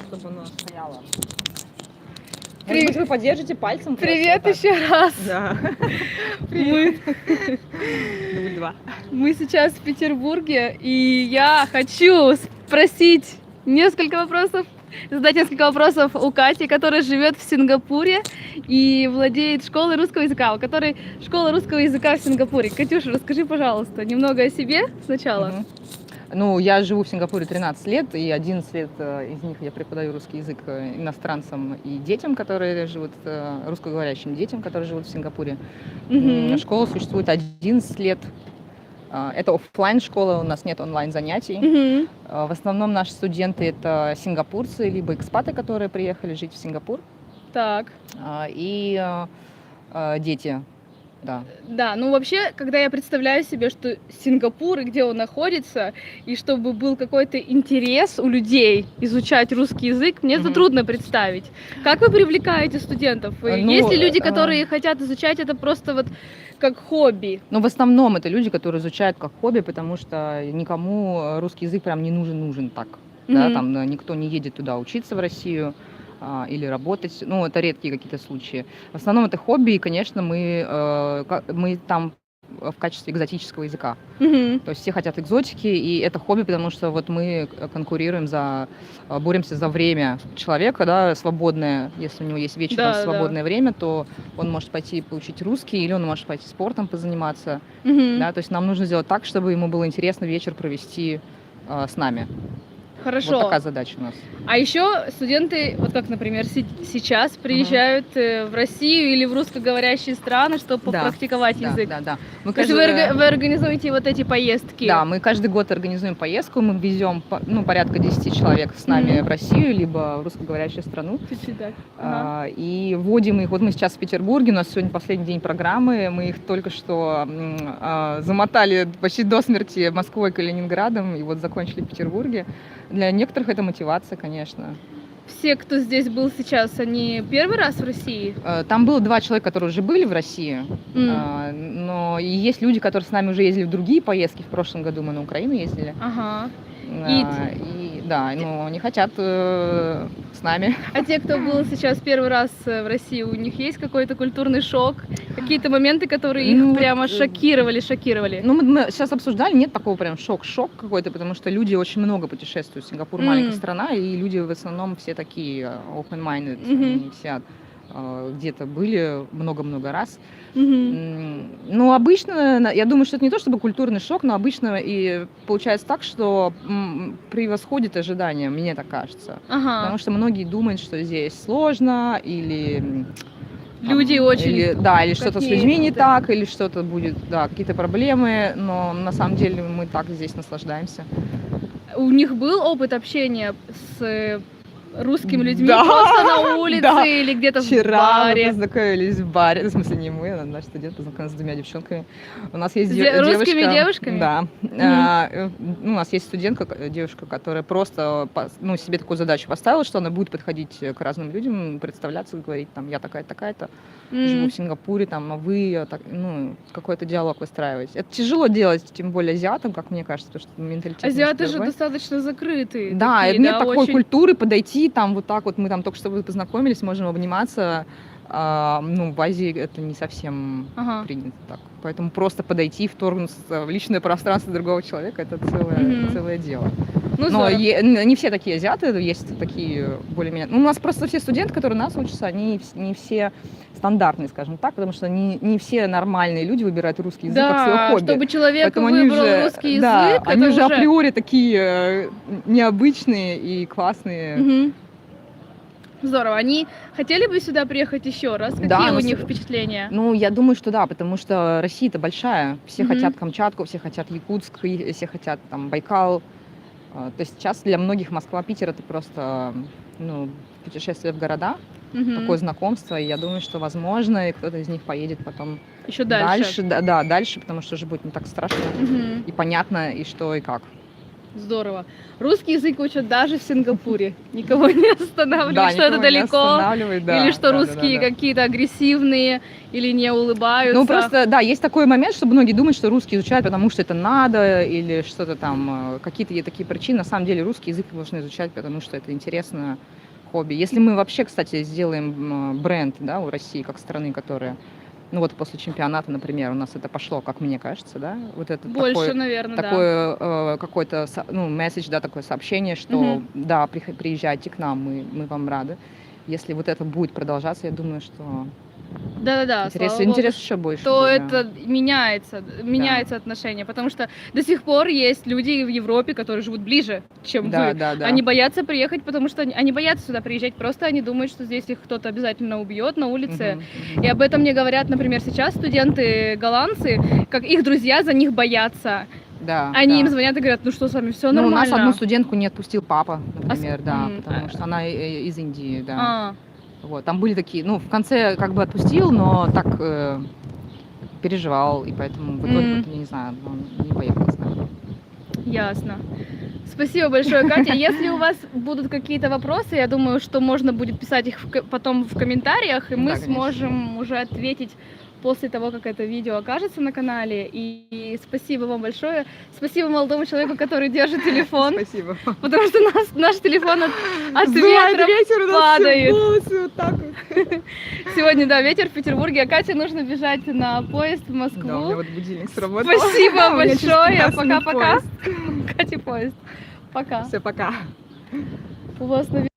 чтобы оно стояло. Привет. Может быть, вы поддержите пальцем? Привет просто вот еще раз. так? Да. Мы, Дубль 2. мы сейчас в Петербурге, и я хочу спросить задать несколько вопросов у Кати, которая живет в Сингапуре и владеет школой русского языка, у которой школа русского языка в Сингапуре. Катюша, расскажи, пожалуйста, немного о себе сначала. Ну, я живу в Сингапуре 13 лет, и 11 лет из них я преподаю русский язык иностранцам и детям, которые живут, русскоговорящим детям, которые живут в Сингапуре. Школа существует 11 лет. Это оффлайн школа, у нас нет онлайн занятий. В основном наши студенты это сингапурцы, либо экспаты, которые приехали жить в Сингапур, Так. и дети. Да. Да, ну вообще, когда я представляю себе, что Сингапур и где он находится, и чтобы был какой-то интерес у людей изучать русский язык, мне это трудно представить. Как вы привлекаете студентов? Есть ли люди, которые хотят изучать это просто вот как хобби? Ну, в основном это люди, которые изучают как хобби, потому что никому русский язык прям не нужен так. Да, там никто не едет туда учиться в Россию или работать, ну, это редкие какие-то случаи. В основном это хобби, и, конечно, мы там в качестве экзотического языка. То есть все хотят экзотики, и это хобби, потому что вот мы конкурируем боремся за время человека, да, свободное. Если у него есть вечером свободное время, то он может пойти получить русский, или он может пойти спортом позаниматься. Да, то есть нам нужно сделать так, чтобы ему было интересно вечер провести с нами. Хорошо. Вот такая задача у нас. А еще студенты, вот как, например, сейчас приезжают в Россию или в русскоговорящие страны, чтобы попрактиковать язык. Да. То есть вы организуете вот эти поездки? Да, мы каждый год организуем поездку, мы везем порядка 10 человек с нами в Россию, либо в русскоговорящую страну. Чуть-чуть, И вводим их. Вот мы сейчас в Петербурге, у нас сегодня последний день программы, мы их только что замотали почти до смерти Москвой и Калининградом, и вот закончили в Петербурге. Для некоторых это мотивация, конечно. Все, кто здесь был сейчас, они первый раз в России? Там было 2 человека, которые уже были в России, но и есть люди, которые с нами уже ездили в другие поездки. В прошлом году мы на Украину ездили. Но они хотят с нами. А те, кто был сейчас первый раз в России, у них есть какой-то культурный шок? Какие-то моменты, которые их прямо шокировали? Ну, мы сейчас обсуждали, нет такого прям шок какой-то, потому что люди очень много путешествуют. Сингапур маленькая страна, и люди в основном все такие open-minded, они все где-то были много-много раз. Ну, обычно, я думаю, что это не то чтобы культурный шок, но обычно и получается так, что превосходит ожидания, мне так кажется. Потому что многие думают, что здесь сложно, или люди очень... или что-то с людьми не так, или что-то будет, какие-то проблемы, но на самом деле мы так здесь наслаждаемся. У них был опыт общения с русскими людьми просто на улице или где-то в баре? Вчера мы познакомились в баре, в смысле не мы, наш студент познакомился с 2 девчонками. У нас есть русскими девушками? Да. У нас есть студентка, девушка, которая просто себе такую задачу поставила, что она будет подходить к разным людям, представляться, говорить, там, я такая-то, живу в Сингапуре, там, а вы, какой-то диалог выстраивать. Это тяжело делать, тем более азиатам, как мне кажется, потому что менталитет. Азиаты же достаточно закрытые. Да, нет такой культуры подойти, там вот так вот, мы там только что познакомились, можем обниматься. В Азии это не совсем принято так. Поэтому просто подойти, вторгнуться в личное пространство другого человека, это целое дело. Но не все такие азиаты, есть такие более-менее... у нас просто все студенты, которые у нас учатся, они не все стандартные, скажем так, потому что не все нормальные люди выбирают русский язык как свое хобби. Чтобы человек выбрал русский язык, да, они уже априори такие необычные и классные. Здорово. Они хотели бы сюда приехать еще раз? Какие у них впечатления? Я думаю, что да, потому что Россия-то большая. Все хотят Камчатку, все хотят Якутск, все хотят там Байкал. То есть сейчас для многих Москва, Питер — это просто путешествие в города, такое знакомство. И я думаю, что возможно, и кто-то из них поедет потом еще дальше. Дальше, потому что уже будет не так страшно и понятно, и что, и как. Здорово. Русский язык учат даже в Сингапуре. Никого не останавливает, Да, что это никого не далеко. останавливает, да, Или что да, да, русские да, да. какие-то агрессивные или не улыбаются. Ну, просто, да, есть такой момент, что многие думают, что русский изучают, потому что это надо, или что-то там, какие-то есть такие причины. На самом деле русский язык можно изучать, потому что это интересно, хобби. Если мы вообще, кстати, сделаем бренд, да, у России, как страны, которая, ну вот после чемпионата, например, у нас это пошло, как мне кажется, да, вот это Больше, такой, наверное, да. такое какой-то, ну, месседж, да, такое сообщение, что, Мгм. да, приезжайте к нам, мы вам рады. Если вот это будет продолжаться, я думаю, что Да-да-да, интерес, слава богу, интерес еще больше то будет, да. это меняется отношение, потому что до сих пор есть люди в Европе, которые живут ближе, чем Да, вы. да, да. Они боятся приехать, потому что они боятся сюда приезжать, просто они думают, что здесь их кто-то обязательно убьет на улице. Мгм, мгм. И об этом мне говорят, например, сейчас студенты голландцы, как их друзья за них боятся. Да, Они да. им звонят и говорят, ну что с вами, все Ну, у нормально. нас одну студентку не отпустил папа, например, да, м, потому что она из Индии, да. А, Вот, там были такие, ну, в конце как бы отпустил, но так переживал, и поэтому в итоге, вот, я не знаю, он не поехал с нами. ясно. Спасибо большое, Катя. Если у вас будут какие-то вопросы, я думаю, что можно будет писать их потом в комментариях, и мы Да, конечно. сможем уже ответить после того, как это видео окажется на канале. И спасибо вам большое. Спасибо молодому человеку, который держит телефон, Спасибо. потому что наш телефон от Сдувает ветра ветер, у нас все падает. волосы вот так вот. Сегодня, да, ветер в Петербурге, а Кате нужно бежать на поезд в Да, у меня Москву. вот будильник сработал. Спасибо У меня через большое. 15 минут Пока-пока. поезд. Кате поезд. Пока. Все, пока. У вас, наверное,